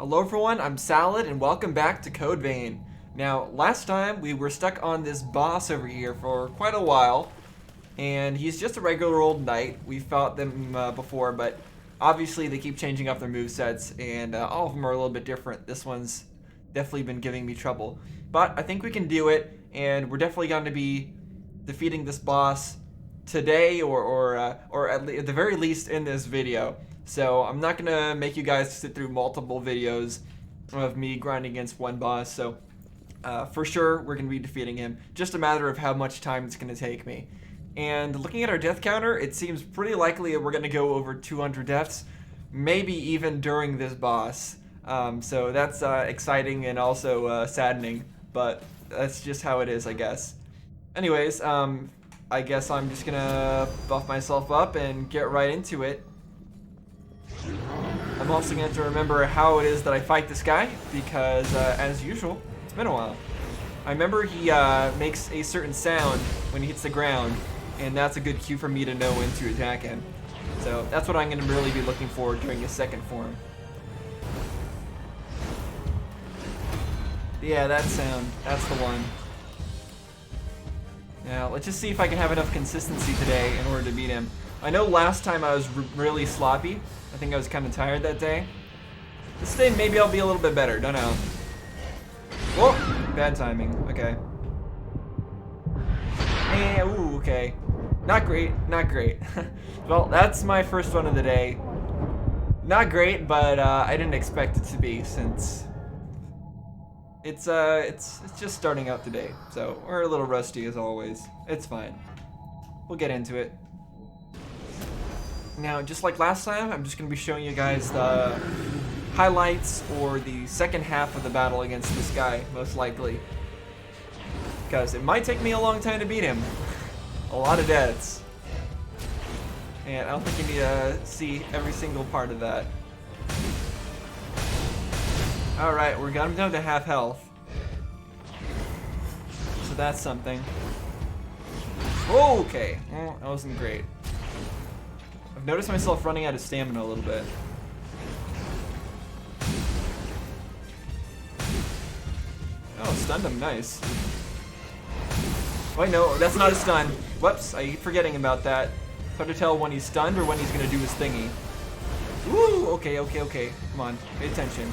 Hello everyone, I'm Salad and welcome back to Code Vein. Now, last time we were stuck on this boss over here for quite a while, and he's just a regular old knight. We've fought them before, but obviously they keep changing up their movesets, and all of them are a little bit different. This one's definitely been giving me trouble. But I think we can do it, and we're definitely going to be defeating this boss today, or at the very least in this video. So I'm not gonna make you guys sit through multiple videos of me grinding against one boss. So for sure we're gonna be defeating him. Just a matter of how much time it's gonna take me. And looking at our death counter, it seems pretty likely that we're gonna go over 200 deaths, maybe even during this boss. So that's exciting and also saddening, but that's just how it is, I guess. Anyways, I guess I'm just gonna buff myself up and get right into it. I'm also going to remember how it is that I fight this guy, because as usual, it's been a while. I remember he makes a certain sound when he hits the ground, and that's a good cue for me to know when to attack him. So that's what I'm going to really be looking for during his second form. Yeah, that sound, that's the one. Now, let's just see if I can have enough consistency today in order to beat him. I know last time I was really sloppy. I think I was kind of tired that day. This day, maybe I'll be a little bit better. Don't know. Whoa! Bad timing. Okay. Ooh, okay. Not great. Not great. Well, that's my first one of the day. Not great, but I didn't expect it to be, since it's just starting out today. So we're a little rusty as always. It's fine. We'll get into it. Now, just like last time, I'm just going to be showing you guys the highlights or the second half of the battle against this guy, most likely. Because it might take me a long time to beat him. A lot of deaths. And I don't think you need to see every single part of that. Alright, we got him down to half health. So that's something. Okay, well, that wasn't great. I've noticed myself running out of stamina a little bit. Oh, stunned him, nice. Wait, no, that's not a stun. Whoops, I keep forgetting about that. It's hard to tell when he's stunned or when he's gonna do his thingy. Ooh, okay. Come on, pay attention.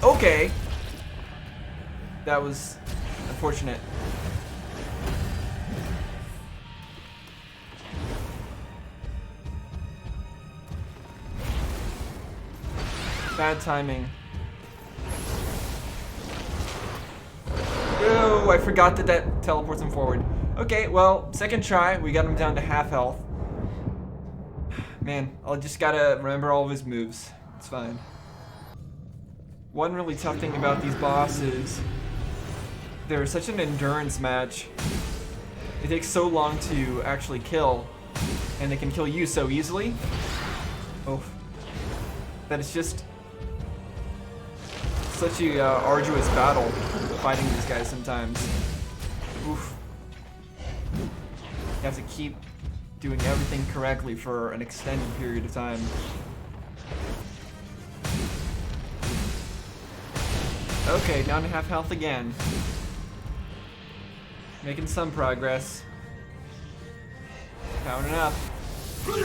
Okay. That was unfortunate. Bad timing. Oh, I forgot that teleports him forward. Okay, well, second try, we got him down to half health. Man, I just gotta remember all of his moves. It's fine. One really tough thing about these bosses, they're such an endurance match. It takes so long to actually kill, and they can kill you so easily. Oh, that it's just such a arduous battle fighting these guys sometimes. Oof. You have to keep doing everything correctly for an extended period of time. Okay, down to half health again. Making some progress. Powering up. Here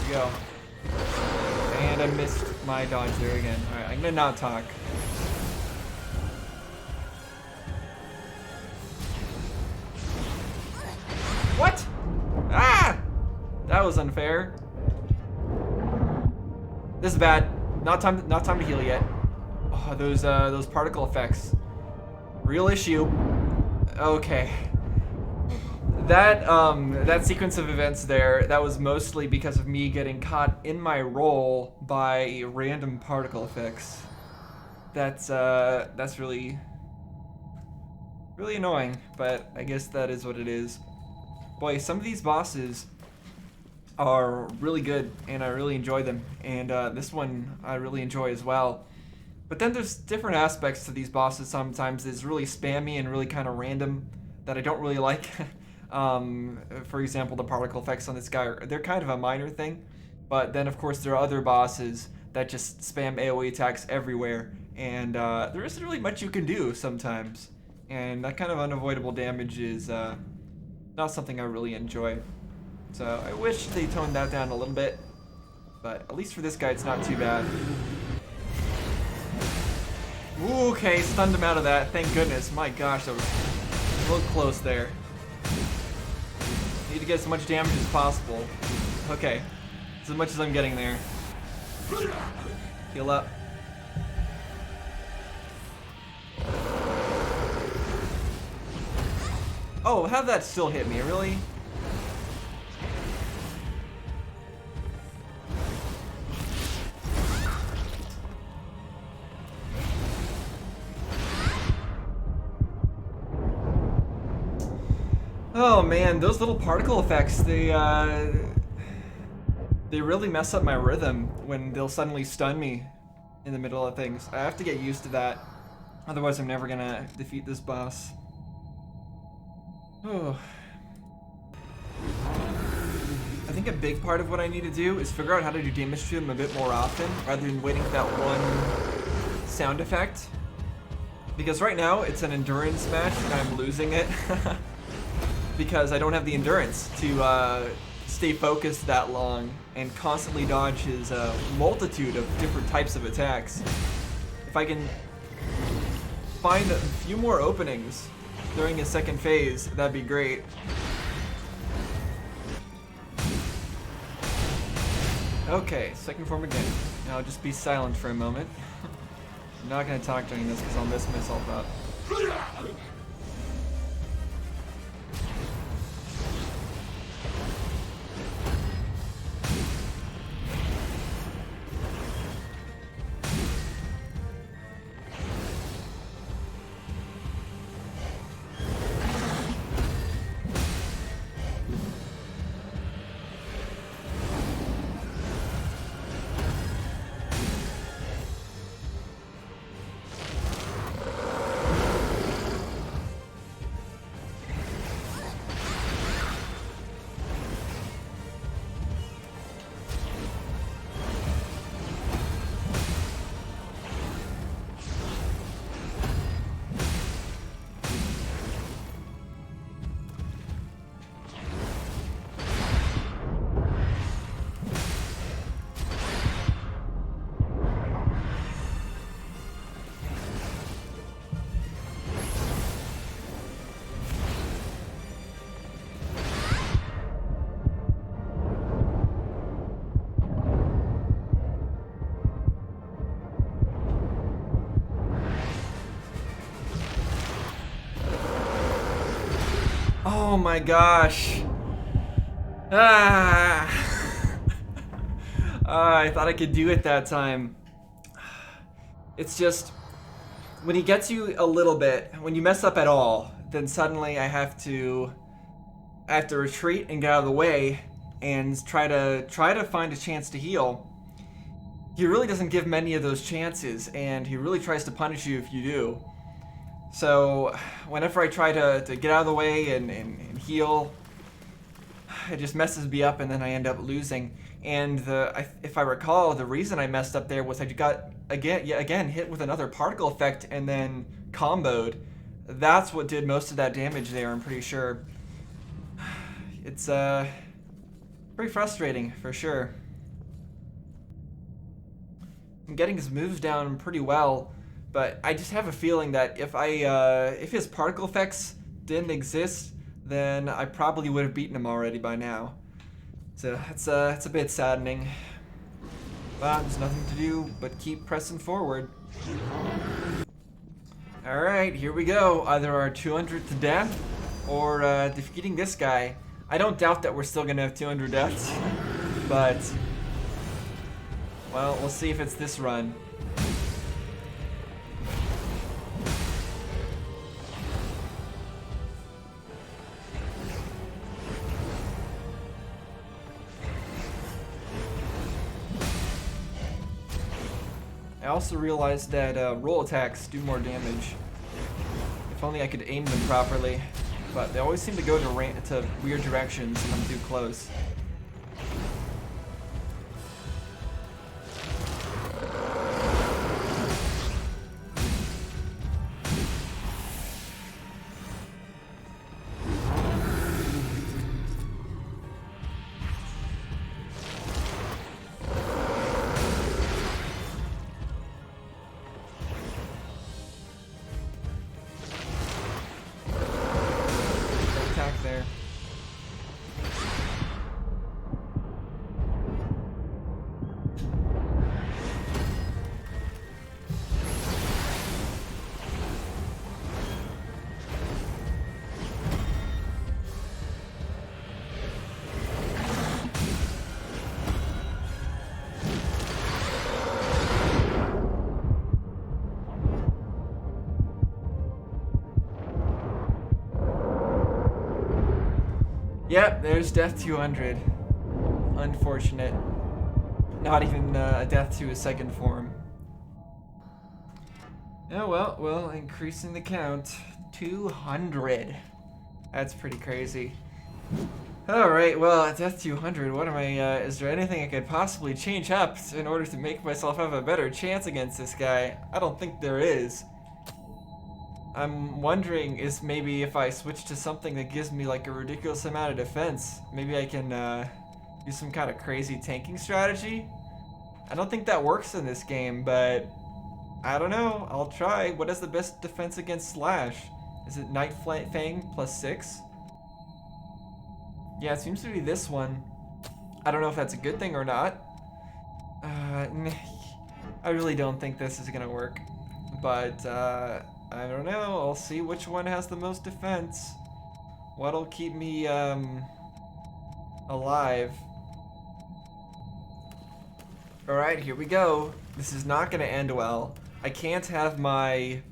we go. And I missed my dodge there again. Alright, I'm gonna not talk. What? Ah! That was unfair. This is bad. Not time to heal yet. Oh, those particle effects. Real issue. Okay. That sequence of events there, that was mostly because of me getting caught in my role by random particle effects. That's really annoying, but I guess that is what it is. Boy, some of these bosses are really good, and I really enjoy them, and this one I really enjoy as well. But then there's different aspects to these bosses sometimes that's really spammy and really kind of random that I don't really like. For example, the particle effects on this guy, they're kind of a minor thing. But then, of course, there are other bosses that just spam AoE attacks everywhere. And there isn't really much you can do sometimes. And that kind of unavoidable damage is not something I really enjoy. So I wish they toned that down a little bit. But at least for this guy, it's not too bad. Ooh, okay, stunned him out of that. Thank goodness. My gosh, that was a little close there. Need to get as much damage as possible. Okay, as much as I'm getting there. Heal up. Oh, how'd that still hit me? Really? Oh man, those little particle effects, they really mess up my rhythm when they'll suddenly stun me in the middle of things. I have to get used to that. Otherwise, I'm never gonna defeat this boss. Oh. I think a big part of what I need to do is figure out how to do damage to him a bit more often, rather than waiting for that one sound effect. Because right now, it's an endurance match, and I'm losing it. Because I don't have the endurance to stay focused that long and constantly dodge his multitude of different types of attacks. If I can find a few more openings during his second phase, that'd be great. Okay, second form again. Now I'll just be silent for a moment. I'm not gonna talk during this because I'll mess myself up. Oh my gosh. Ah. I thought I could do it that time. It's just, when he gets you a little bit, when you mess up at all, then suddenly I have to retreat and get out of the way and try to find a chance to heal. He really doesn't give many of those chances, and he really tries to punish you if you do. So whenever I try to get out of the way and heal, it just messes me up, and then I end up losing. And if I recall, the reason I messed up there was I got again hit with another particle effect and then comboed. That's what did most of that damage there, I'm pretty sure. It's pretty frustrating for sure. I'm getting his moves down pretty well, but I just have a feeling that if his particle effects didn't exist, then I probably would have beaten him already by now. So it's a bit saddening. But there's nothing to do but keep pressing forward. Alright, here we go. Either our 200th death or defeating this guy. I don't doubt that we're still gonna have 200 deaths, but well, we'll see if it's this run. I also realized that roll attacks do more damage. If only I could aim them properly. but they always seem to go to weird directions when I'm too close. There. Yep, there's death 200. Unfortunate. Not even a death to a second form. Oh well, increasing the count. 200. That's pretty crazy. Alright, well, at death 200, what am I, is there anything I could possibly change up in order to make myself have a better chance against this guy? I don't think there is. I'm wondering is maybe if I switch to something that gives me like a ridiculous amount of defense, maybe I can use some kind of crazy tanking strategy. I don't think that works in this game, but I don't know. I'll try. What is the best defense against Slash? Is it Night Fang +6? Yeah, it seems to be this one. I don't know if that's a good thing or not. I really don't think this is gonna work, but I don't know. I'll see which one has the most defense. What'll keep me alive. Alright, here we go. This is not gonna end well. I can't have my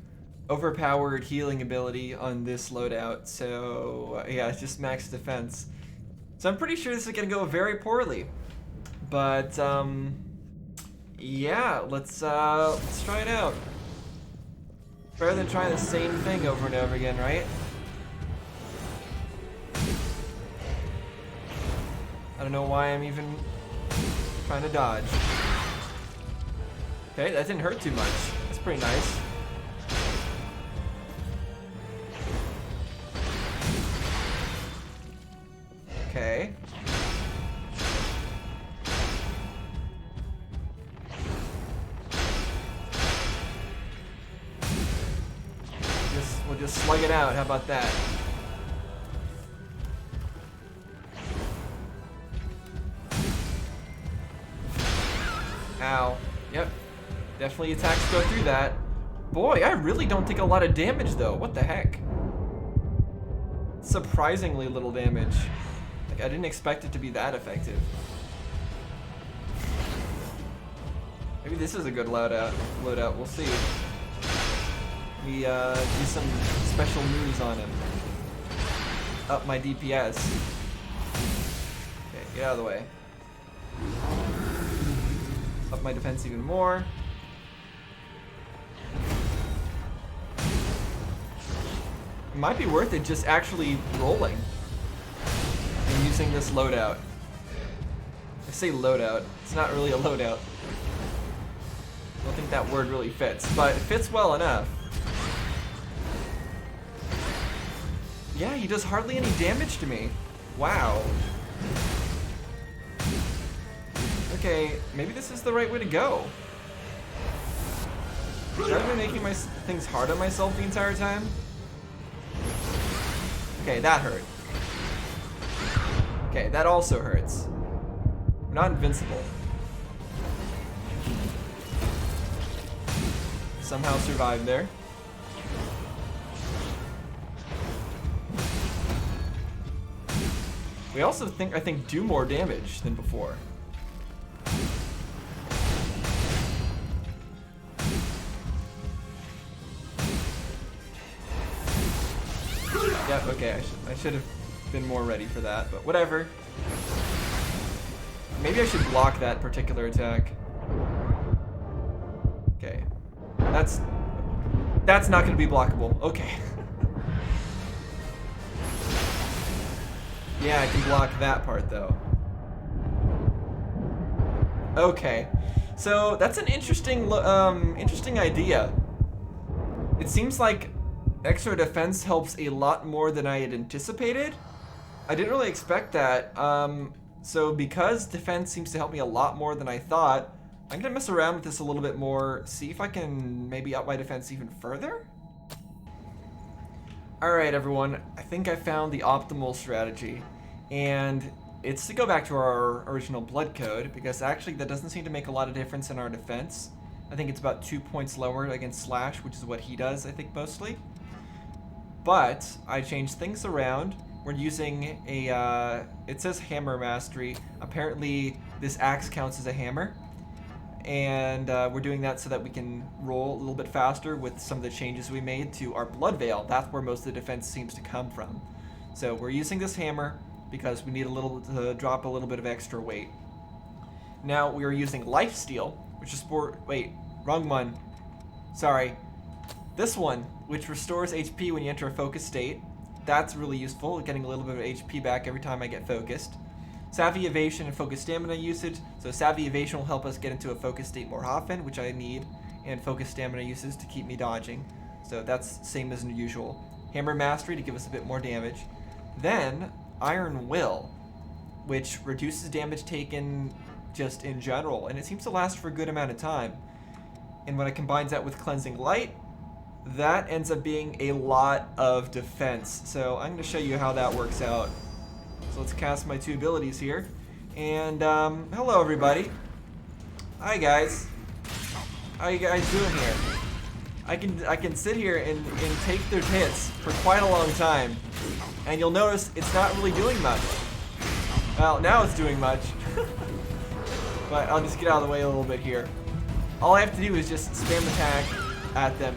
overpowered healing ability on this loadout, so yeah, it's just max defense. So I'm pretty sure this is gonna go very poorly. But yeah, let's try it out. Better than trying the same thing over and over again, right? I don't know why I'm even trying to dodge. Okay, that didn't hurt too much. That's pretty nice. Okay. We'll just slug it out. How about that? Ow. Yep. Definitely attacks go through that. Boy, I really don't take a lot of damage though. What the heck? Surprisingly little damage. Like, I didn't expect it to be that effective. Maybe this is a good loadout. We'll see. We do some special moves on him. Up my DPS. Okay, get out of the way. Up my defense even more. It might be worth it just actually rolling and using this loadout. I say loadout. It's not really a loadout. I don't think that word really fits, but it fits well enough. Yeah, he does hardly any damage to me. Wow. Okay, maybe this is the right way to go. Should I be making my things hard on myself the entire time? Okay, that hurt. Okay, that also hurts. We're not invincible. Somehow survived there. We also I think do more damage than before. Yep, okay, I should have been more ready for that, but whatever. Maybe I should block that particular attack. Okay. That's not gonna be blockable. Okay. Yeah, I can block that part though. Okay, so that's an interesting idea. It seems like extra defense helps a lot more than I had anticipated. I didn't really expect that. So because defense seems to help me a lot more than I thought, I'm gonna mess around with this a little bit more, see if I can maybe up my defense even further. All right, everyone, I think I found the optimal strategy, and it's to go back to our original blood code, because actually that doesn't seem to make a lot of difference in our defense. I think it's about 2 points lower against Slash, which is what he does, I think, mostly. But I changed things around. We're using a, it says hammer mastery. Apparently this axe counts as a hammer. And we're doing that so that we can roll a little bit faster with some of the changes we made to our blood veil. That's where most of the defense seems to come from. So we're using this hammer because we need to drop a little bit of extra weight. Now we are using lifesteal, which is wait, wrong one. Sorry. This one, which restores HP when you enter a focused state. That's really useful, getting a little bit of HP back every time I get focused. Savvy Evasion and Focused Stamina usage. So Savvy Evasion will help us get into a focused state more often, which I need, and Focused Stamina usage to keep me dodging. So that's same as usual. Hammer Mastery to give us a bit more damage. Then Iron Will, which reduces damage taken just in general, and it seems to last for a good amount of time. And when it combines that with Cleansing Light, that ends up being a lot of defense. So I'm going to show you how that works out. So let's cast my 2 abilities here. And hello everybody. Hi guys. How you guys doing here? I can sit here and take their hits for quite a long time. And you'll notice it's not really doing much. Well, now it's doing much. But I'll just get out of the way a little bit here. All I have to do is just spam attack at them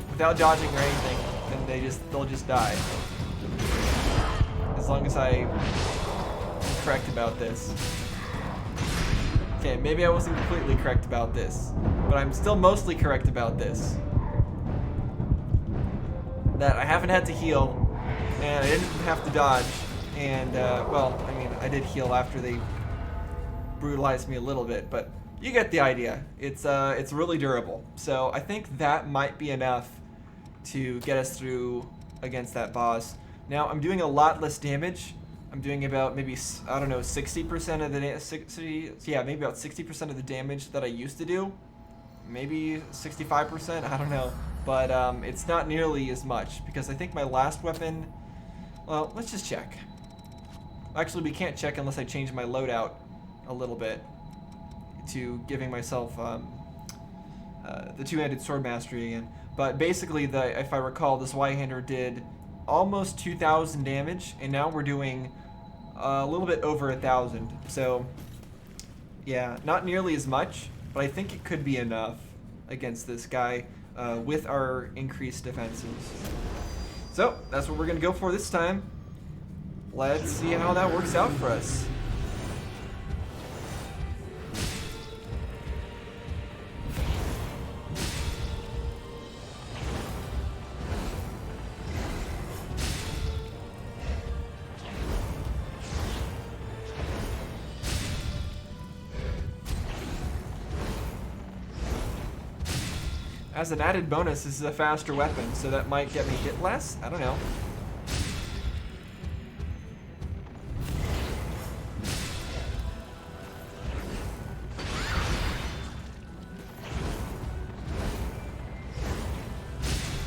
without dodging or anything, and they'll just die. As long as I'm correct about this. Okay, maybe I wasn't completely correct about this, but I'm still mostly correct about this. That I haven't had to heal, and I didn't have to dodge, and well, I mean, I did heal after they brutalized me a little bit, but you get the idea. It's really durable. So I think that might be enough to get us through against that boss. Now I'm doing a lot less damage. I'm doing about maybe, I don't know, 60% of the maybe about 60% of the damage that I used to do. Maybe 65%, I don't know. But it's not nearly as much because I think my last weapon, well, let's just check. Actually, we can't check unless I change my loadout a little bit to giving myself the two-handed sword mastery again. But basically, if I recall, this Y-hander did almost 2,000 damage, and now we're doing a little bit over 1,000. So, yeah, not nearly as much, but I think it could be enough against this guy with our increased defenses. So, that's what we're going to go for this time. Let's see how that works out for us. As an added bonus, this is a faster weapon, so that might get me hit less? I don't know.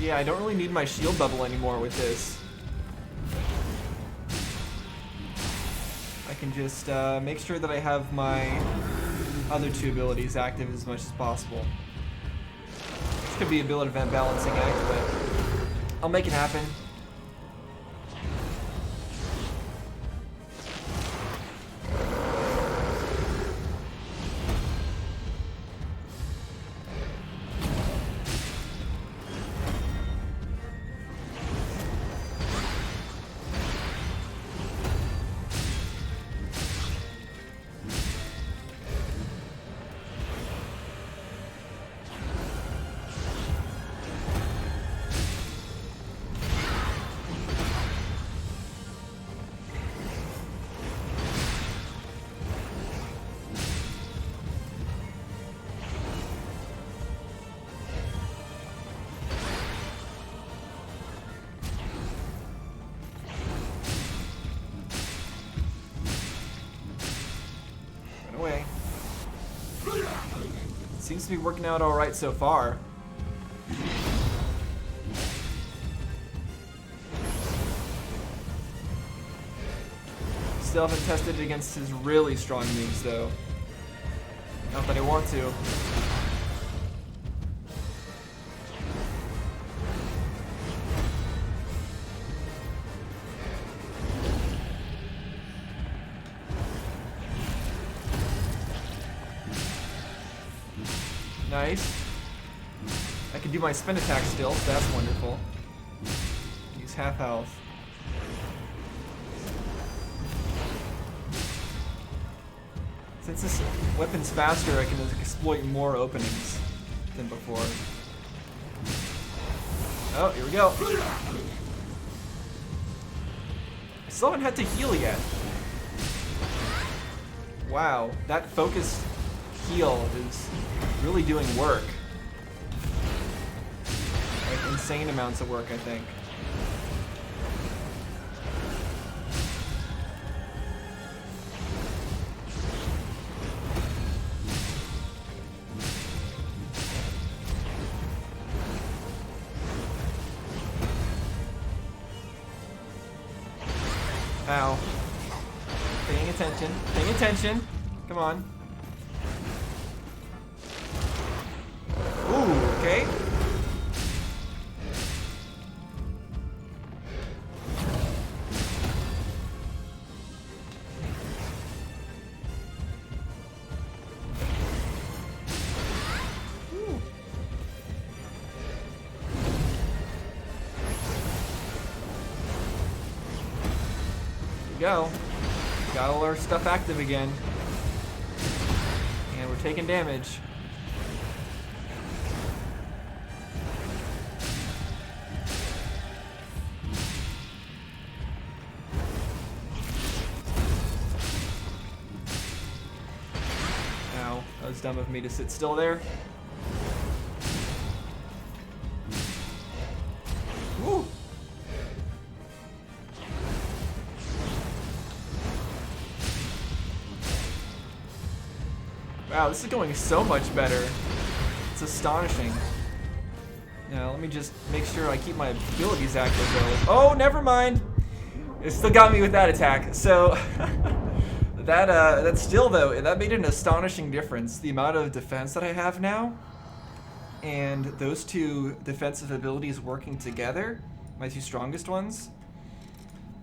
Yeah, I don't really need my shield bubble anymore with this. I can just make sure that I have my other 2 abilities active as much as possible. This could be a bit of a balancing act, but I'll make it happen. Seems to be working out alright so far. Still haven't tested it against his really strong moves though. Not that I want to. Nice. I can do my spin attack still, so that's wonderful. Use half health. Since this weapon's faster, I can exploit more openings than before. Oh, here we go. I still haven't had to heal yet. Wow, that focused heal is really doing work. Like insane amounts of work, I think. Ow. Paying attention. Paying attention. Come on. Ooh, okay. Ooh. Here we go. Got all our stuff active again. And we're taking damage. That was dumb of me to sit still there. Woo! Wow, this is going so much better. It's astonishing. Now, let me just make sure I keep my abilities active though. Oh, never mind! It still got me with that attack, so... That still though, that made an astonishing difference. The amount of defense that I have now, and those two defensive abilities working together, my two strongest ones,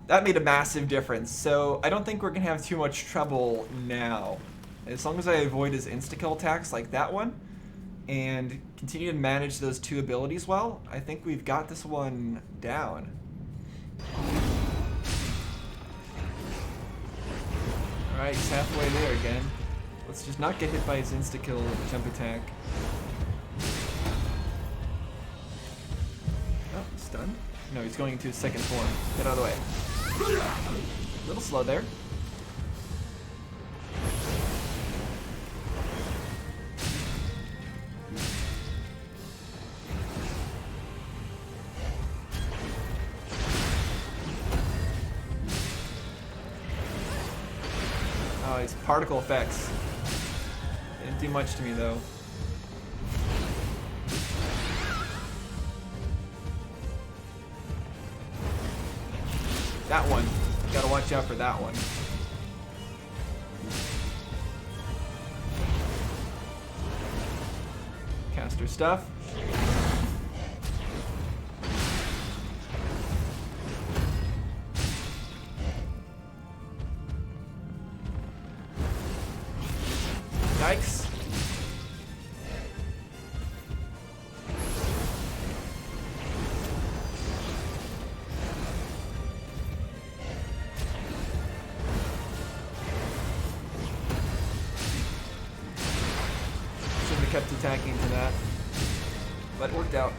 that made a massive difference. So I don't think we're gonna have too much trouble now. As long as I avoid his insta-kill attacks like that one, and continue to manage those two abilities well, I think we've got this one down. Alright, he's halfway there again. Let's just not get hit by his insta-kill jump attack. Oh, stunned? No, he's going into his second form. Get out of the way. A little slow there. Oh, his particle effects. Didn't do much to me though. That one. Gotta watch out for that one. Caster stuff. Yikes. Shouldn't have kept attacking for that, but it worked out.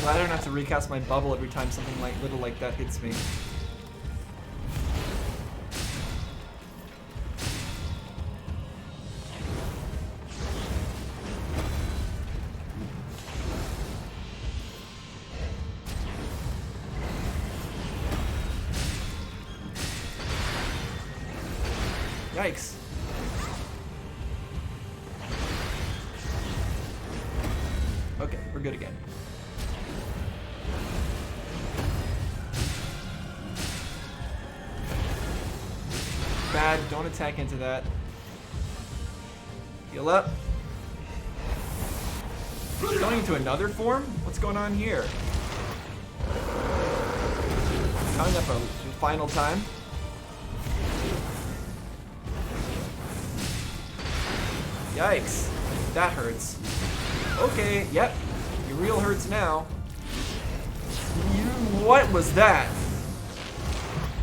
I don't have to recast my bubble every time something like little like that hits me. Yikes. Okay, we're good again. Bad, don't attack into that. Heal up. Going into another form? What's going on here? Coming up a final time. Yikes. That hurts. Okay, yep. Your real hurts now. What was that?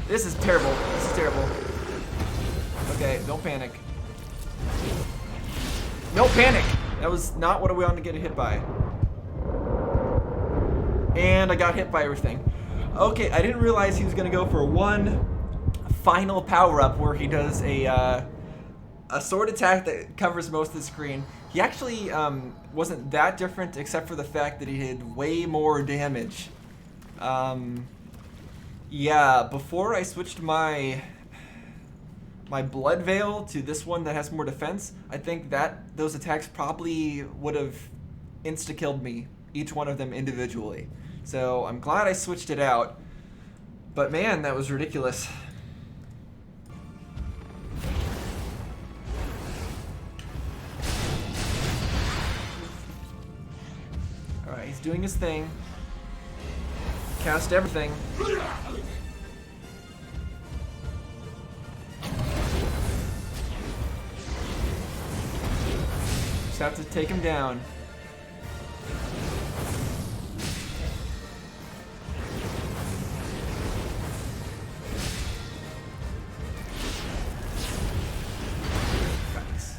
This is terrible. This is terrible. Okay, don't panic. No panic! That was not what we wanted to get hit by. And I got hit by everything. Okay, I didn't realize he was gonna go for one final power-up where he does a sword attack that covers most of the screen. He actually wasn't that different except for the fact that he did way more damage. Yeah, before I switched my blood veil to this one that has more defense, I think that those attacks probably would have insta-killed me, each one of them individually. So I'm glad I switched it out, but man, that was ridiculous. Alright, he's doing his thing. Cast everything. Just have to take him down. Nice.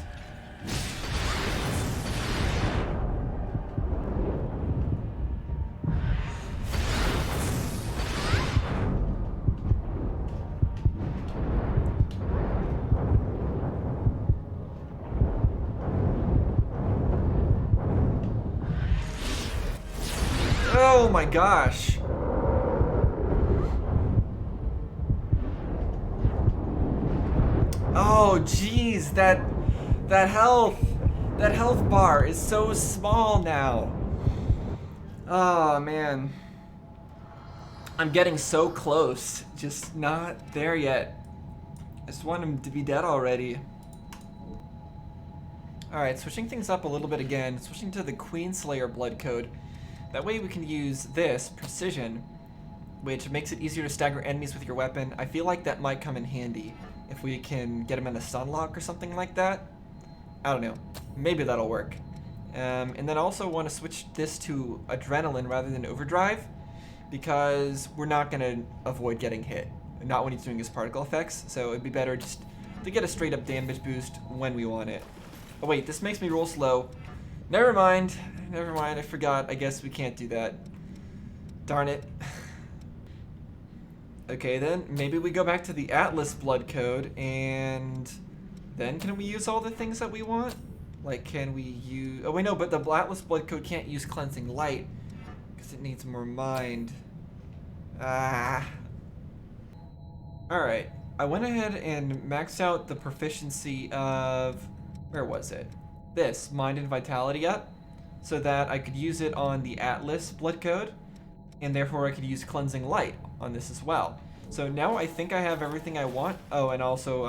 Oh my gosh. Oh geez, that health bar is so small now. Oh man. I'm getting so close, just not there yet. I just want him to be dead already. Alright, switching things up a little bit again, switching to the Queenslayer blood code. That way we can use this, Precision, which makes it easier to stagger enemies with your weapon. I feel like that might come in handy if we can get him in a stun lock or something like that. I don't know. Maybe that'll work. And then I also want to switch this to Adrenaline rather than Overdrive, because we're not going to avoid getting hit. Not when he's doing his particle effects, so it'd be better just to get a straight up damage boost when we want it. Oh wait, this makes me roll slow. Never mind, I forgot. I guess we can't do that. Darn it. Okay, then maybe we go back to the Atlas blood code, and then can we use all the things that we want? Like, can we use... Oh wait, no, but the Atlas blood code can't use Cleansing Light, because it needs more mind. Ah. Alright, I went ahead and maxed out the proficiency of... Where was it? This, Mind and Vitality up, so that I could use it on the Atlas blood code, and therefore I could use Cleansing Light on this as well. So now I think I have everything I want. Oh, and also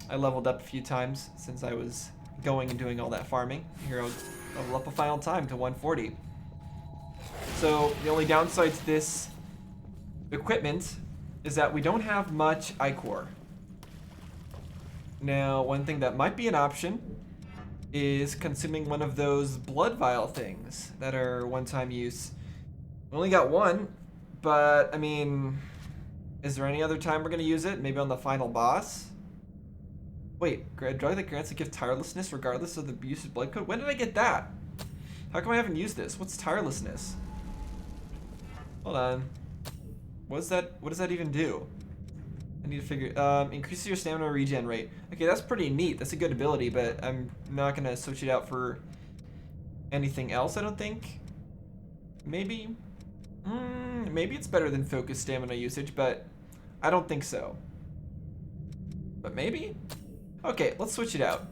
I leveled up a few times since I was going and doing all that farming. Here, I'll level up a final time to 140. So the only downside to this equipment is that we don't have much Ichor. Now, one thing that might be an option is consuming one of those blood vial things that are one-time use. We only got one, but I mean, is there any other time we're gonna use it? Maybe on the final boss? Wait, a drug that grants a gift tirelessness regardless of the use of blood code? When did I get that? How come I haven't used this? What's tirelessness? Hold on. What does that even do? I need to figure, increases your stamina regen rate. Okay, that's pretty neat. That's a good ability, but I'm not gonna switch it out for anything else, I don't think. Maybe? Maybe it's better than focus stamina usage, but I don't think so. But maybe? Okay, let's switch it out.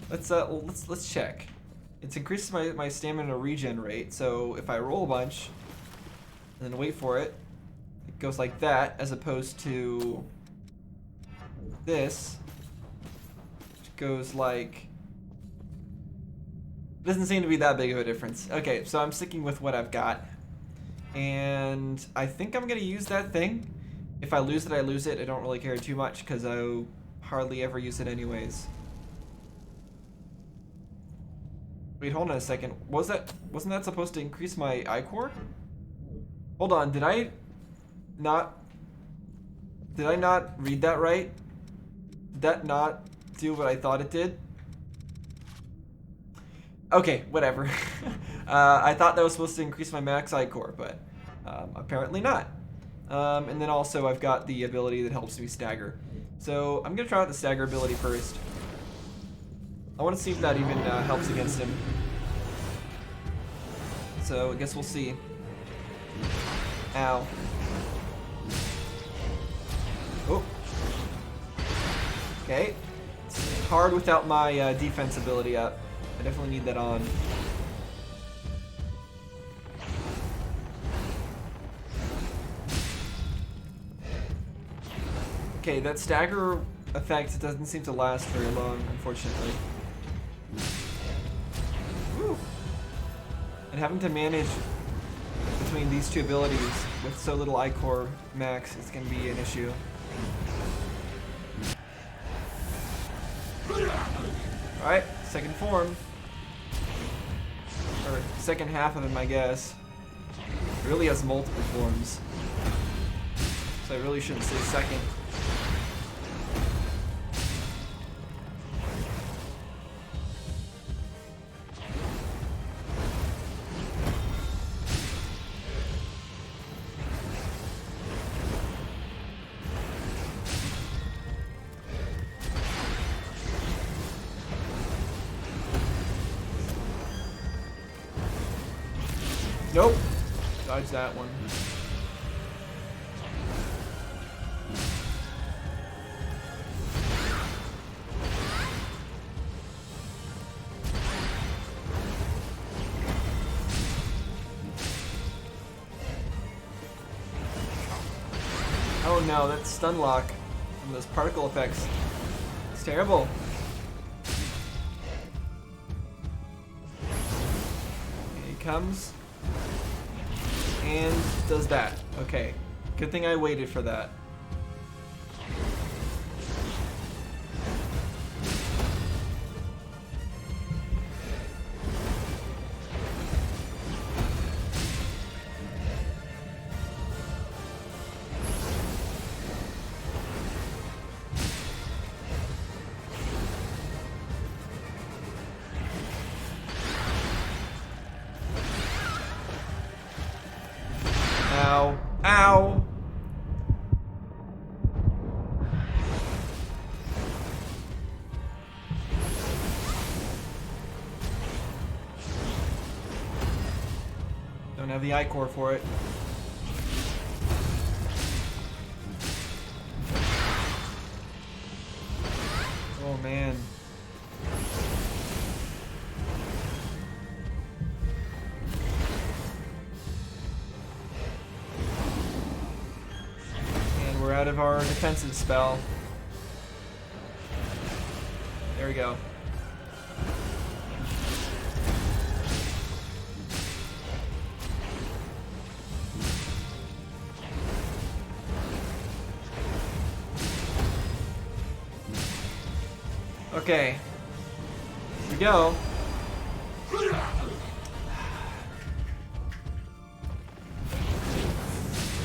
let's check. It's increases my stamina regen rate, so if I roll a bunch and then wait for it, it goes like that as opposed to this, which goes like, doesn't seem to be that big of a difference. Okay, so I'm sticking with what I've got. And I think I'm gonna use that thing. If I lose it, I lose it. I don't really care too much because I hardly ever use it anyways. Wait, hold on a second. Wasn't that supposed to increase my ichor? Hold on, did I not read that right? Did that not do what I thought it did? Okay, whatever. I thought that was supposed to increase my max ichor, but apparently not. And then also I've got the ability that helps me stagger. So I'm gonna try out the stagger ability first. I want to see if that even helps against him. So I guess we'll see. Ow. Oh. Okay. It's hard without my defense ability up. I definitely need that on. Okay, that stagger effect doesn't seem to last very long, unfortunately. Woo. And having to manage between these two abilities with so little ichor max is going to be an issue. Alright, second form. Or second half of him, I guess. It really has multiple forms. So I really shouldn't say second. Nope. Dodge that one. Oh no, that's stun lock from those particle effects. It's terrible. Here he comes. And does that. Okay. Good thing I waited for that. Ow. Ow! Don't have the ichor for it. Oh man. We're out of our defensive spell. There we go. Okay. Here we go.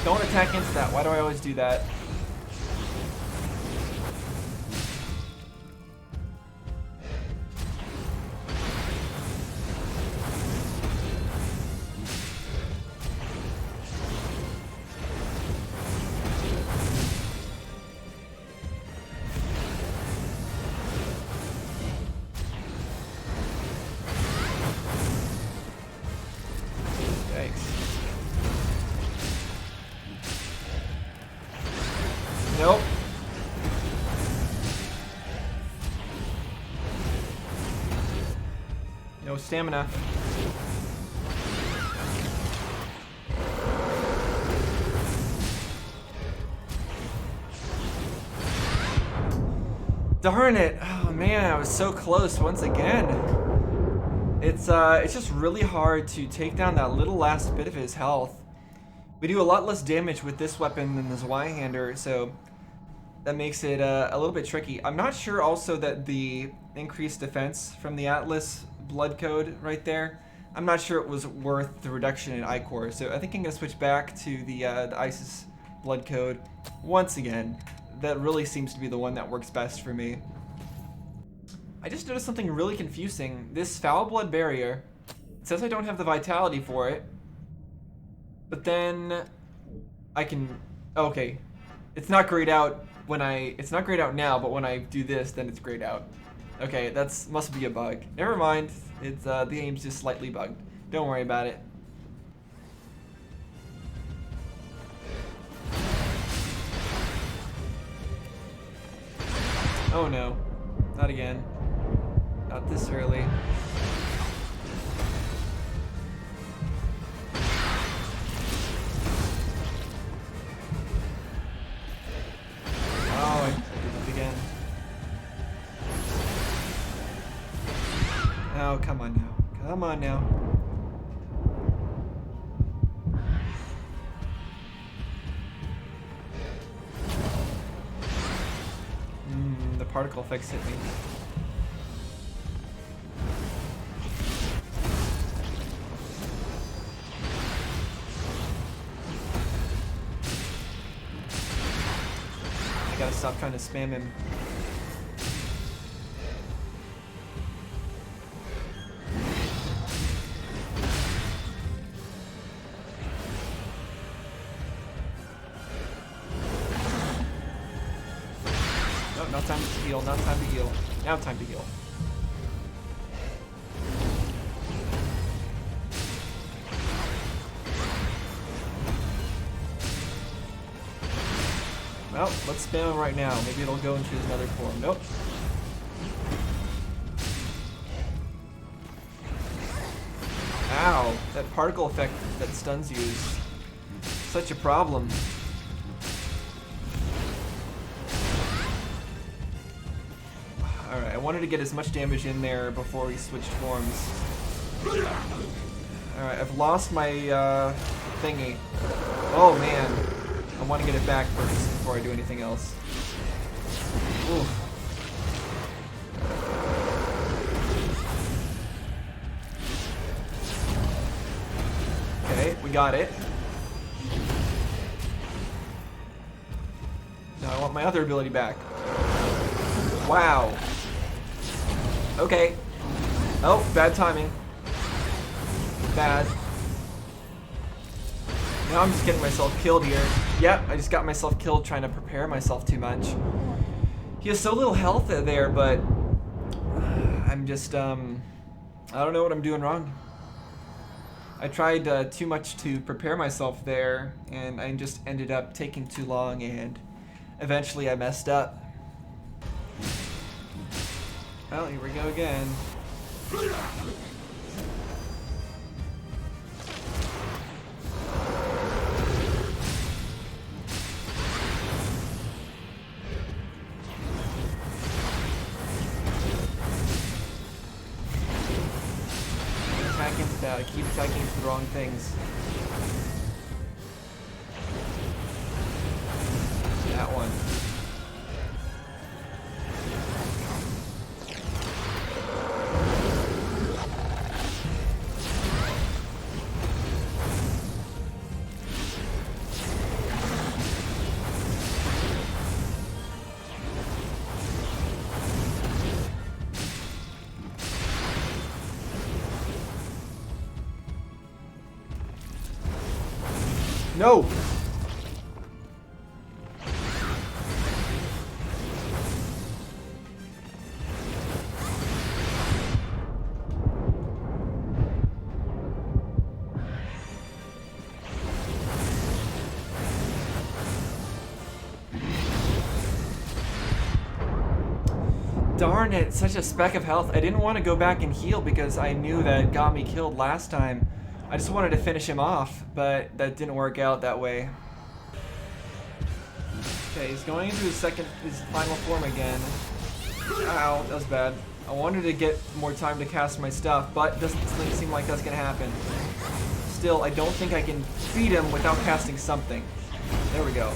Don't attack into that. Why do I always do that? No stamina. Darn it! Oh man, I was so close once again. It's just really hard to take down that little last bit of his health. We do a lot less damage with this weapon than the Zweihander, so that makes it a little bit tricky. I'm not sure also that the increased defense from the Atlas blood code right there, I'm not sure it was worth the reduction in Ichor, so I think I'm going to switch back to the Isis blood code once again. That really seems to be the one that works best for me. I just noticed something really confusing. This foul blood barrier, it says I don't have the vitality for it, but then I can, okay, it's not grayed out when it's not grayed out now, but when I do this, then it's grayed out. Okay, that's must be a bug. Never mind, it's the aim's just slightly bugged. Don't worry about it. Oh no, not again. Not this early. Oh, I did it again. Oh, come on now. Come on now. The particle effects hit me. I gotta stop trying to spam him. Not time to heal, not time to heal. Now time to heal. Well, let's spam him right now. Maybe it'll go into his nether form. Nope. Ow, that particle effect that stuns you is such a problem. Alright, I wanted to get as much damage in there before we switched forms. Alright, I've lost my thingy. Oh man, I want to get it back first before I do anything else. Oof. Okay, we got it. Now I want my other ability back. Wow. Okay. Oh, bad timing. Bad. Now I'm just getting myself killed here. Yep, I just got myself killed trying to prepare myself too much. He has so little health there, but I'm just, I don't know what I'm doing wrong. I tried too much to prepare myself there, and I just ended up taking too long, and eventually I messed up. Well, here we go again. I keep attacking the wrong things. That one. No! Darn it, such a speck of health. I didn't want to go back and heal because I knew that it got me killed last time. I just wanted to finish him off, but that didn't work out that way. Okay, he's going into his final form again. Ow, that was bad. I wanted to get more time to cast my stuff, but doesn't seem like that's gonna happen. Still, I don't think I can beat him without casting something. There we go.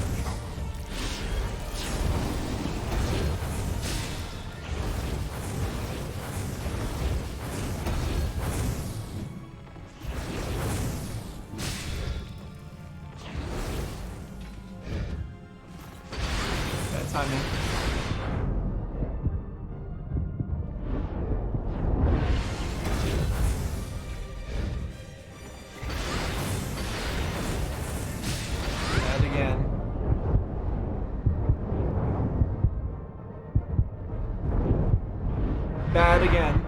Bad timing. Bad again.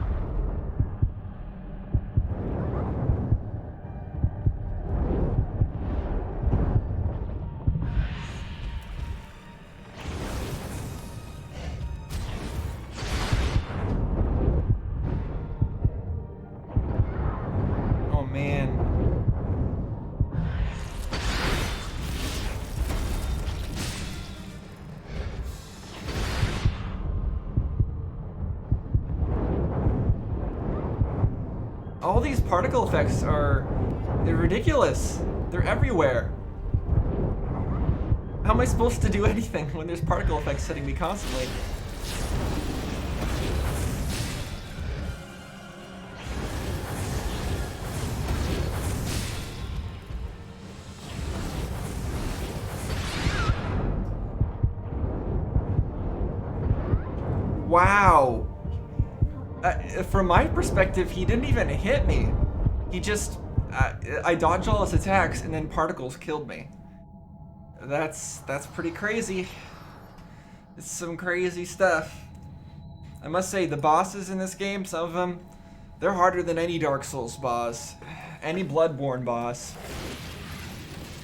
Oh man. All these particle effects they're ridiculous. They're everywhere. How am I supposed to do anything when there's particle effects hitting me constantly? Wow. From my perspective, he didn't even hit me. He just, I dodged all his attacks and then particles killed me. That's pretty crazy. It's some crazy stuff. I must say, the bosses in this game, some of them, they're harder than any Dark Souls boss, any Bloodborne boss.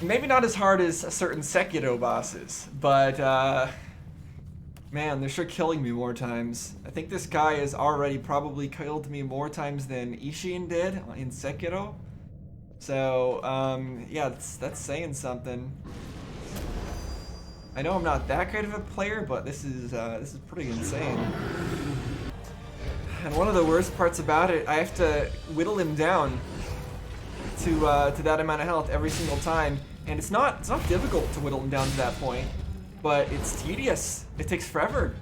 Maybe not as hard as certain Sekiro bosses, but man, they're sure killing me more times. I think this guy has already probably killed me more times than Ishin did in Sekiro. So, yeah, that's saying something. I know I'm not that great of a player, but this is pretty insane. And one of the worst parts about it, I have to whittle him down to that amount of health every single time, and it's not difficult to whittle him down to that point. But it's tedious. It takes forever.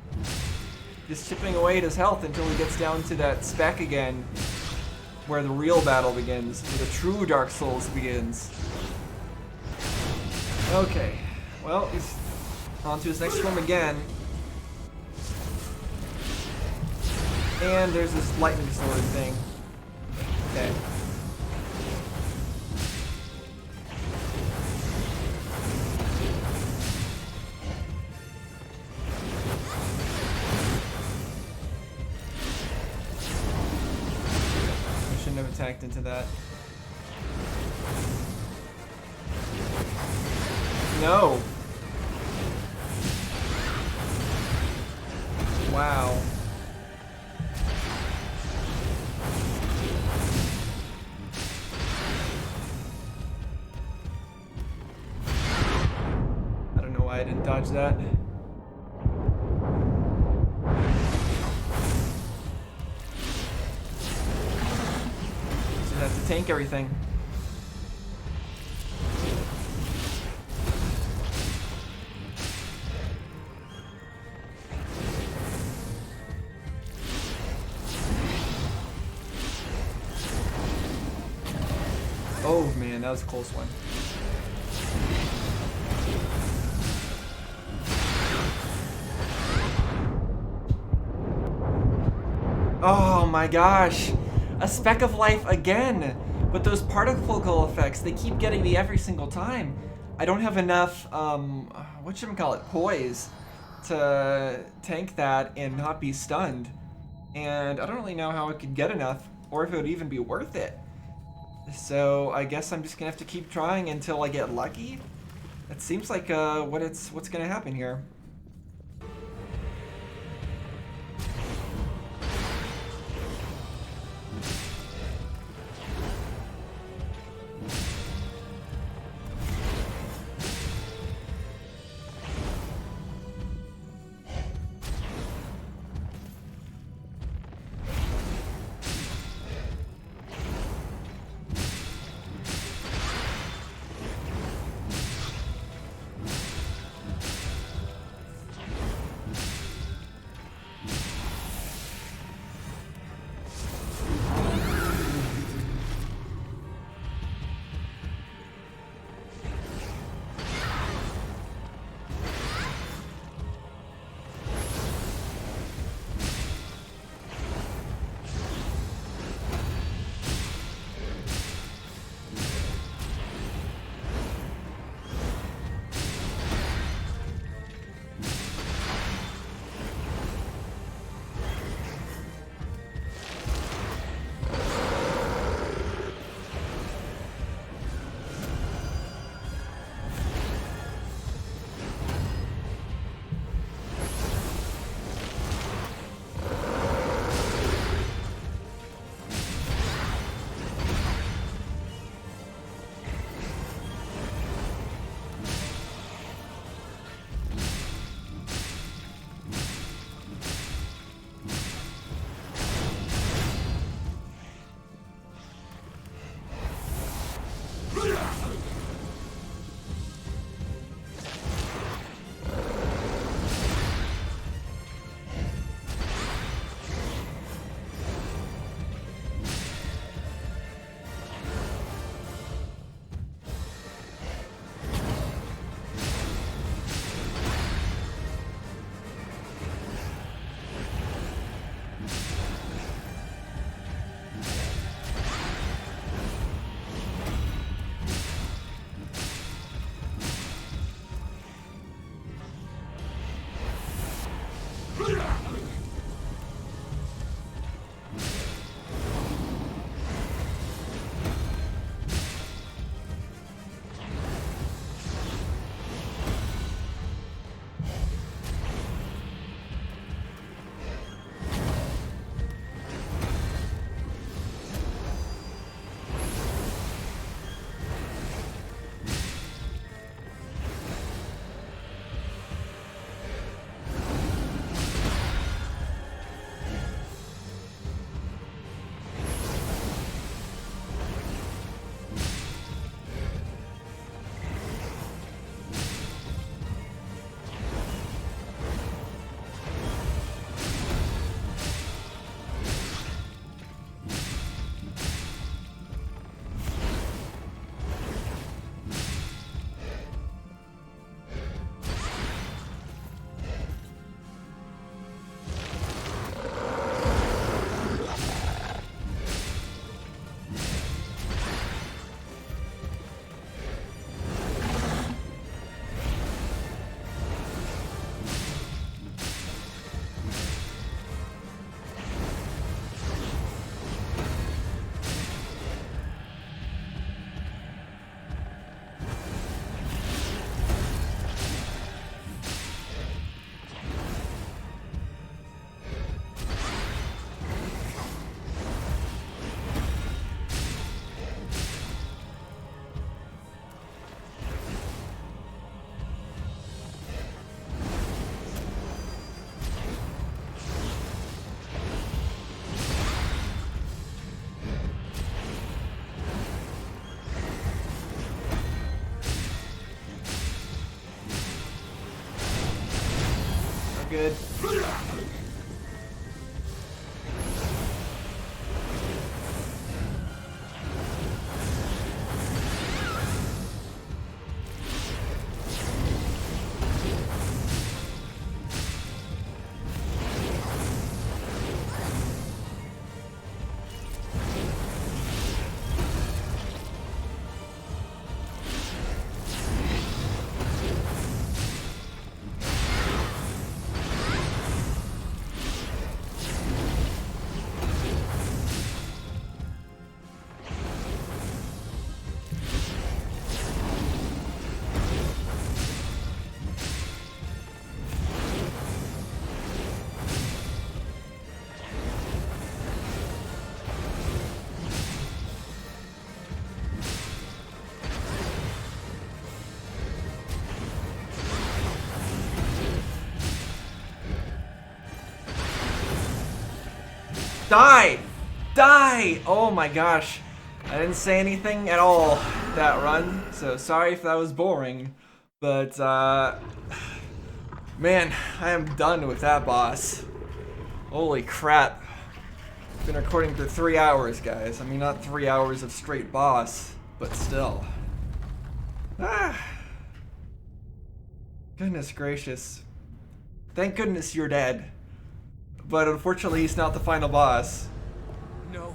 Just chipping away at his health until he gets down to that spec again, where the real battle begins, where the true Dark Souls begins. Okay, well, he's on to his next form again. And there's this lightning sword thing. Okay. Have attacked into that. No. Wow. I don't know why I didn't dodge that. Have to tank everything. Oh man, that was a close one. Oh my gosh. A speck of life again! But those particle effects, they keep getting me every single time. I don't have enough, whatchamacallit, poise to tank that and not be stunned. And I don't really know how I could get enough, or if it would even be worth it. So I guess I'm just gonna have to keep trying until I get lucky. That seems like what's gonna happen here. good. Die! Die! Oh my gosh. I didn't say anything at all that run, so sorry if that was boring. But, man, I am done with that boss. Holy crap. Been recording for 3 hours, guys. I mean, not 3 hours of straight boss, but still. Goodness gracious. Thank goodness you're dead. But unfortunately, he's not the final boss. No.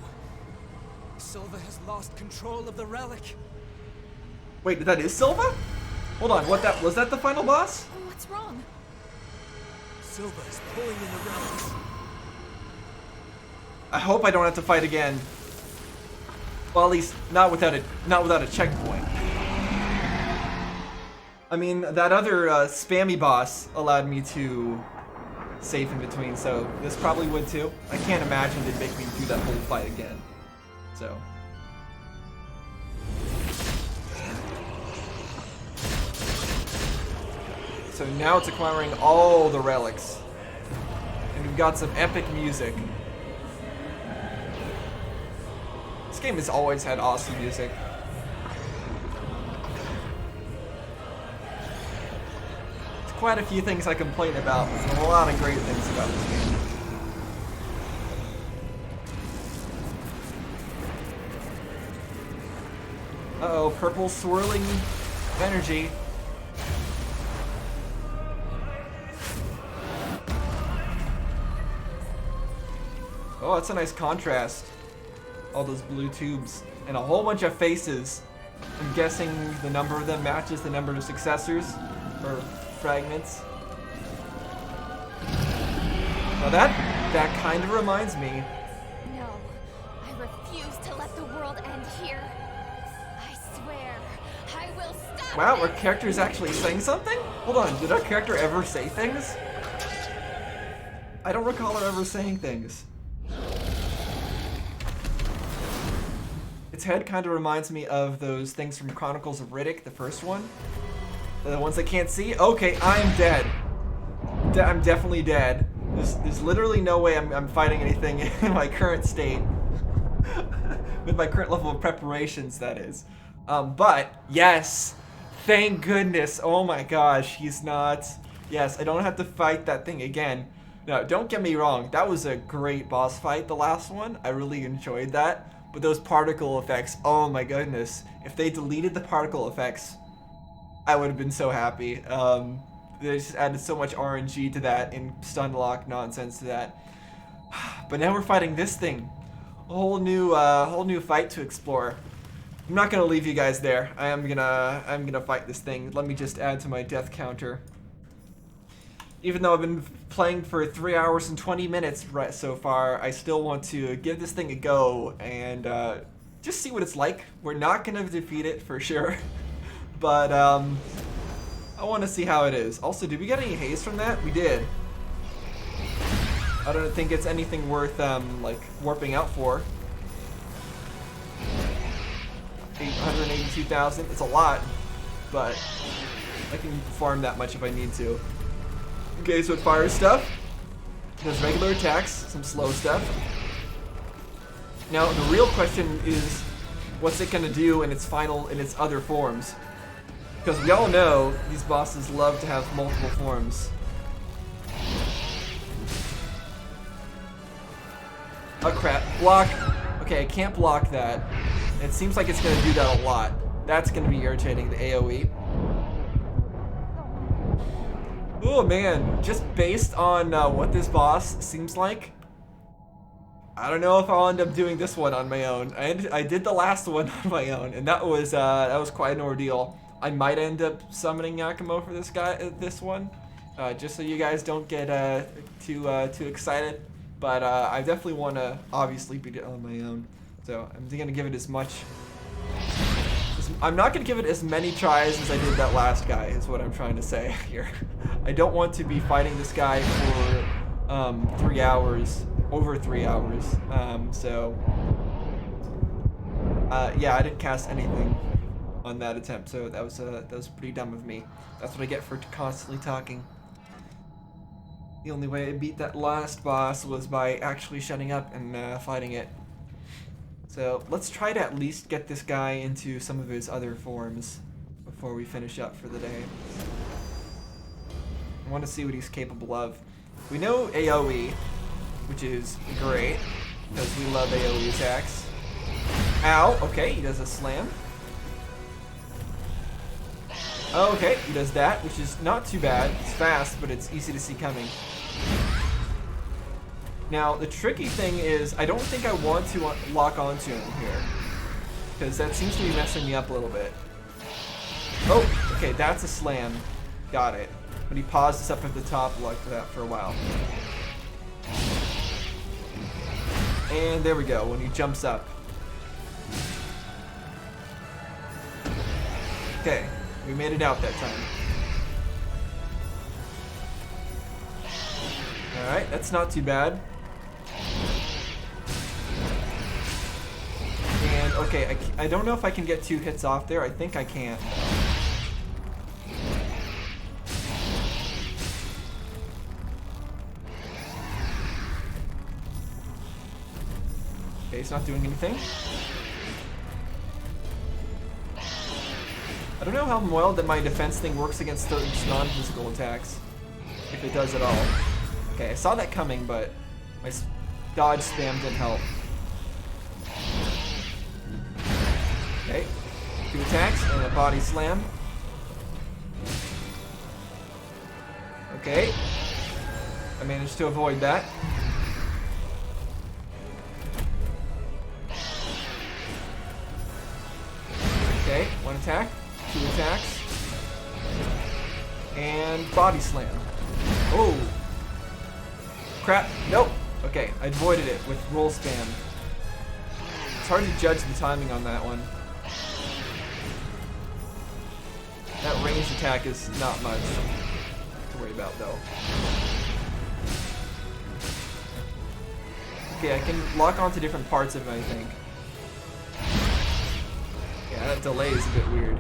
Silva has lost control of the relic. Wait, that is Silva? Hold on, was that the final boss? What's wrong? Silva is pulling in the relics. I hope I don't have to fight again. Well, at least not without a checkpoint. I mean, that other spammy boss allowed me to save in between, so this probably would too. I can't imagine they'd make me do that whole fight again. So. So now it's acquiring all the relics. And we've got some epic music. This game has always had awesome music. Quite a few things I complain about, but there's a lot of great things about this game. Uh-oh, purple swirling energy. Oh, that's a nice contrast. All those blue tubes and a whole bunch of faces. I'm guessing the number of them matches the number of successors, or fragments. Now that kind of reminds me. No, I refuse to let the world end here. I swear, I will stop. Wow, our character is actually saying something? Hold on, did our character ever say things? I don't recall her ever saying things. Its head kind of reminds me of those things from Chronicles of Riddick, the first one. The ones I can't see? Okay, I'm dead. I'm definitely dead. There's literally no way I'm fighting anything in my current state. With my current level of preparations, that is. But, yes! Thank goodness! Oh my gosh, he's not... Yes, I don't have to fight that thing again. Now, don't get me wrong, that was a great boss fight, the last one. I really enjoyed that. But those particle effects, oh my goodness. If they deleted the particle effects, I would have been so happy. They just added so much RNG to that and stun lock nonsense to that. But now we're fighting this thing. A whole new fight to explore. I'm not gonna leave you guys there. I'm gonna fight this thing. Let me just add to my death counter. Even though I've been playing for 3 hours and 20 minutes right so far, I still want to give this thing a go and just see what it's like. We're not gonna defeat it for sure. But, I want to see how it is. Also, did we get any haste from that? We did. I don't think it's anything worth, like, warping out for. 882,000. It's a lot, but I can farm that much if I need to. Okay, so it fires stuff. There's regular attacks, some slow stuff. Now, the real question is, what's it gonna do in its other forms? Because we all know these bosses love to have multiple forms. Oh crap, block. Okay, I can't block that. It seems like it's gonna do that a lot. That's gonna be irritating, the AoE. Oh man, just based on what this boss seems like, I don't know if I'll end up doing this one on my own. I did the last one on my own, and that was quite an ordeal. I might end up summoning Yakumo for this one, just so you guys don't get too excited. But I definitely want to obviously beat it on my own. So I'm gonna give it as much. I'm not gonna give it as many tries as I did that last guy. Is what I'm trying to say here. I don't want to be fighting this guy for 3 hours. Over 3 hours. Yeah, I didn't cast anything on that attempt, so that was pretty dumb of me. That's what I get for constantly talking. The only way I beat that last boss was by actually shutting up and fighting it. So let's try to at least get this guy into some of his other forms before we finish up for the day. I want to see what he's capable of. We know AoE, which is great, because we love AoE attacks. Ow, okay, he does a slam. Okay, he does that, which is not too bad. It's fast, but it's easy to see coming. Now, the tricky thing is, I don't think I want to lock onto him here, because that seems to be messing me up a little bit. Oh, okay, that's a slam. Got it. But he pauses up at the top like that for a while. And there we go, when he jumps up. Okay, we made it out that time. Alright, that's not too bad. And, okay, I don't know if I can get 2 hits off there. I think I can. Okay, he's not doing anything. I don't know how well that my defense thing works against certain non-physical attacks. If it does at all. Okay, I saw that coming, but my dodge spam didn't help. Okay, 2 attacks and a body slam. Okay, I managed to avoid that. Okay, 1 attack, 2 attacks, and body slam. Oh, crap, nope. Okay, I avoided it with roll spam. It's hard to judge the timing on that one. That ranged attack is not much to worry about though. Okay, I can lock onto different parts of it, I think. Yeah, that delay is a bit weird.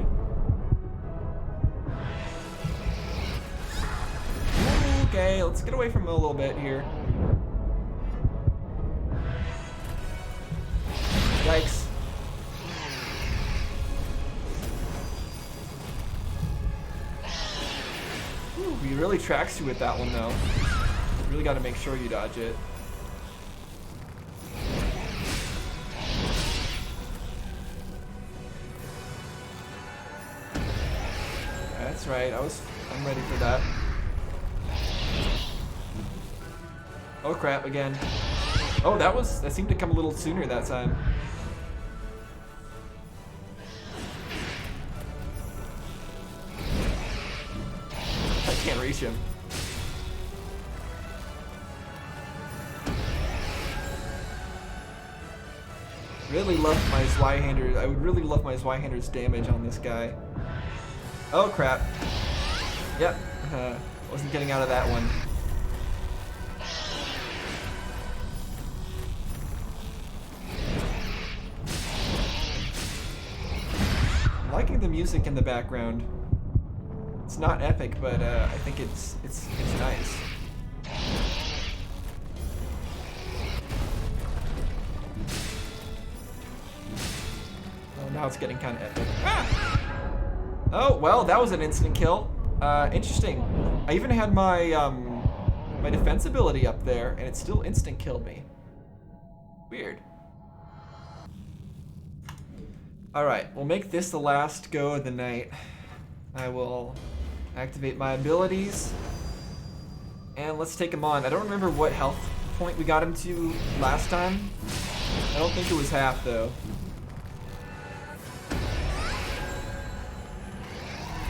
Okay, let's get away from him a little bit here. Yikes. Ooh, he really tracks you with that one though. You really gotta make sure you dodge it. That's right, I'm ready for that. Oh crap, again. Oh, that seemed to come a little sooner that time. I can't reach him. Really love my Zweihander. I would really love my Zweihander's damage on this guy. Oh crap. Yep. Wasn't getting out of that one. I'm liking the music in the background. It's not epic, but I think it's nice. Oh, now it's getting kind of epic. Ah! Oh, well, that was an instant kill. Interesting. I even had my my defense ability up there, and it still instant killed me. Weird. Alright, we'll make this the last go of the night. I will activate my abilities. And let's take him on. I don't remember what health point we got him to last time. I don't think it was half, though.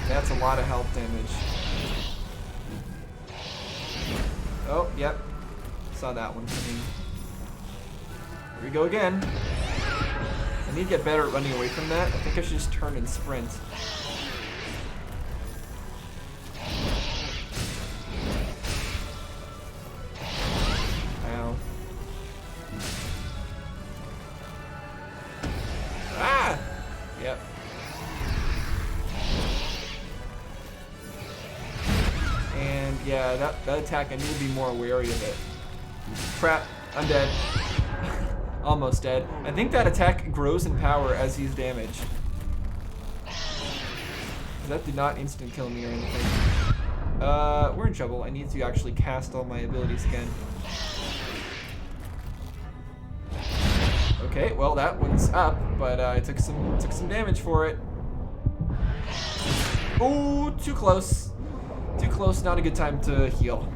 That's a lot of health damage. Oh, yep. Saw that one coming. Here we go again. I need to get better at running away from that. I think I should just turn and sprint. Ow. Ah! Yep. And yeah, that attack, I need to be more wary of it. Crap, I'm dead. Almost dead. I think that attack grows in power as he's damaged. That did not instant kill me or anything. We're in trouble. I need to actually cast all my abilities again. Okay, well that one's up, but I took some damage for it. Ooh, too close. Too close, not a good time to heal.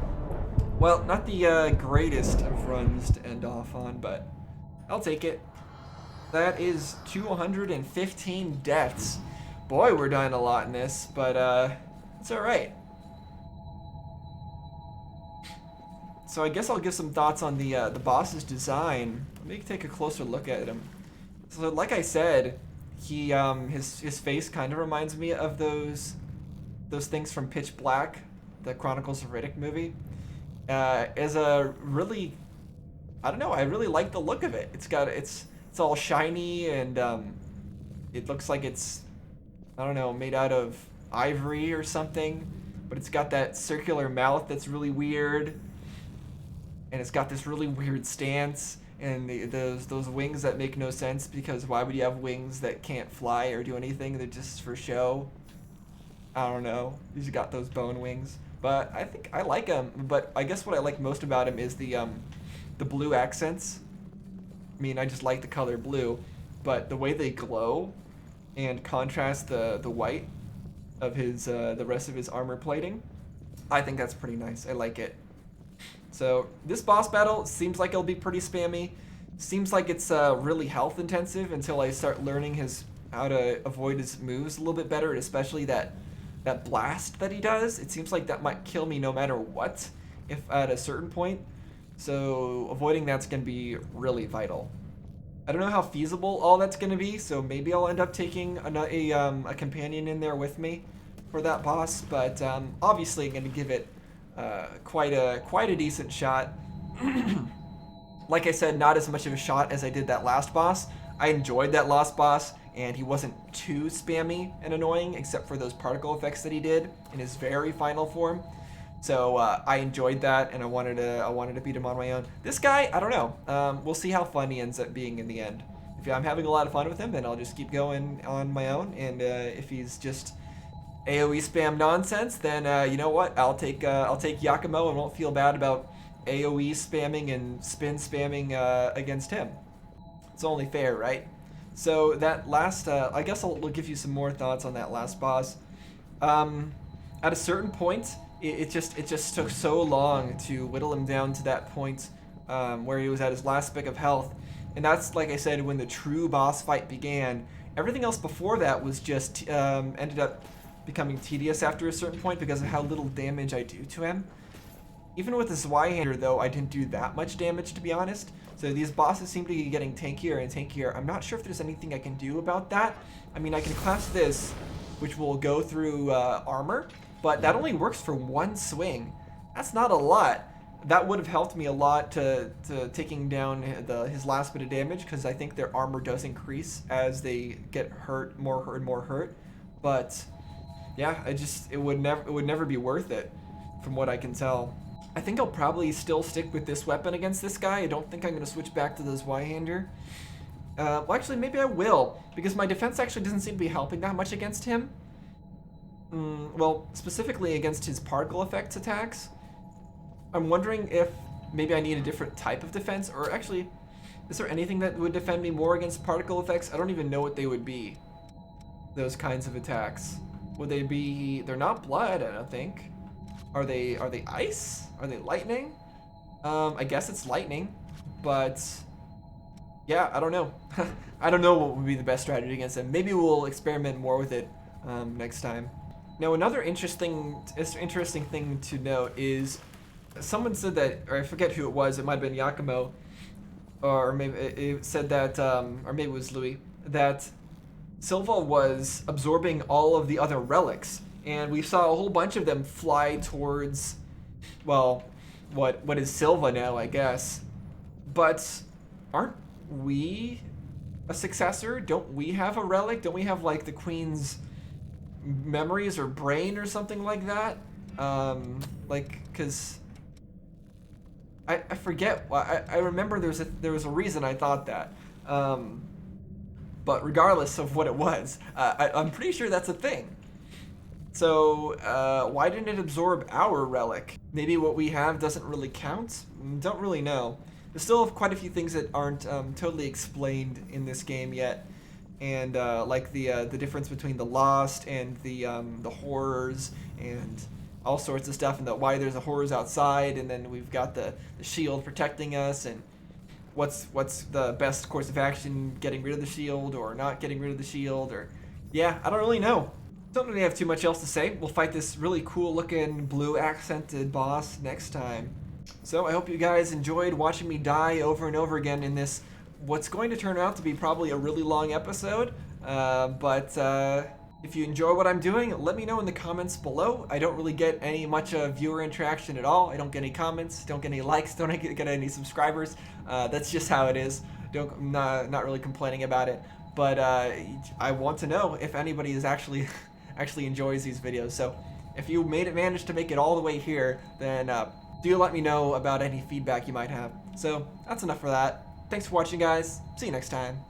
Well, not the greatest of runs to end off on, but I'll take it. That is 215 deaths. Boy, we're dying a lot in this, but it's alright. So I guess I'll give some thoughts on the boss's design. Let me take a closer look at him. So like I said, he his face kind of reminds me of those things from Pitch Black, the Chronicles of Riddick movie. Is a really, I don't know, I really like the look of it. It's all shiny and it looks like it's, I don't know, made out of ivory or something, but it's got that circular mouth that's really weird, and it's got this really weird stance, and those wings that make no sense, because why would you have wings that can't fly or do anything? They're just for show. I don't know. He's got those bone wings, but I think I like him. But I guess what I like most about him is the blue accents. I mean, I just like the color blue, but the way they glow and contrast the white of his the rest of his armor plating, I think that's pretty nice. I like it. So this boss battle seems like it'll be pretty spammy. Seems like it's really health intensive until I start learning how to avoid his moves a little bit better, especially that blast that he does. It seems like that might kill me no matter what, if at a certain point. So avoiding that's going to be really vital. I don't know how feasible all that's going to be, so maybe I'll end up taking a companion in there with me for that boss, but obviously I'm going to give it quite a decent shot. Like I said, not as much of a shot as I did that last boss. I enjoyed that last boss, and he wasn't too spammy and annoying, except for those particle effects that he did in his very final form. So I enjoyed that, and I wanted to beat him on my own. This guy, I don't know. We'll see how fun he ends up being in the end. If I'm having a lot of fun with him, then I'll just keep going on my own. And if he's just AOE spam nonsense, then you know what? I'll take Yakumo and won't feel bad about AOE spamming and spin spamming against him. It's only fair, right? So that last, I guess I'll give you some more thoughts on that last boss. At a certain point, it just took so long to whittle him down to that point where he was at his last speck of health, and that's, like I said, when the true boss fight began. Everything else before that was just ended up becoming tedious after a certain point because of how little damage I do to him. Even with the Zweihander, though, I didn't do that much damage, to be honest. So these bosses seem to be getting tankier and tankier. I'm not sure if there's anything I can do about that. I mean, I can class this, which will go through armor, but that only works for one swing. That's not a lot. That would have helped me a lot to taking down his last bit of damage, because I think their armor does increase as they get hurt, more and more hurt. But yeah, it would never be worth it, from what I can tell. I think I'll probably still stick with this weapon against this guy. I don't think I'm going to switch back to the Zweihander. Well, actually, maybe I will, because my defense actually doesn't seem to be helping that much against him. Well, specifically against his particle effects attacks. I'm wondering if maybe I need a different type of defense, or actually, Is there anything that would defend me more against particle effects? I don't even know what they would be. Those kinds of attacks. Would they be... They're not blood, I don't think. Are they ice? Are they lightning? I guess it's lightning, but yeah, I don't know. I don't know what would be the best strategy against them. Maybe we'll experiment more with it next time. Now, another interesting thing to note is someone said that, or I forget who it was. It might have been Yakumo, or maybe it said that, or maybe it was Louis, that Silva was absorbing all of the other relics, and we saw a whole bunch of them fly towards, well, what is Silva now, I guess. But aren't we a successor? Don't we have a relic? Don't we have like the Queen's memories or brain or something like that? Cause I forget. I remember there was a reason I thought that. But regardless of what it was, I'm pretty sure that's a thing. So why didn't it absorb our relic? Maybe what we have doesn't really count? Don't really know. There's still quite a few things that aren't totally explained in this game yet. And like the difference between the Lost and the horrors and all sorts of stuff, and why there's a horrors outside, and then we've got the shield protecting us, and what's the best course of action, getting rid of the shield or not getting rid of the shield, or yeah, I don't really know. Don't really have too much else to say. We'll fight this really cool looking blue accented boss next time. So I hope you guys enjoyed watching me die over and over again in this, what's going to turn out to be probably a really long episode. If you enjoy what I'm doing, let me know in the comments below. I don't really get much viewer interaction at all. I don't get any comments, don't get any likes, don't get any subscribers. That's just how it is. I'm not really complaining about it. But I want to know if anybody is actually enjoys these videos. So if you managed to make it all the way here, then do let me know about any feedback you might have. So that's enough for that. Thanks for watching, guys. See you next time.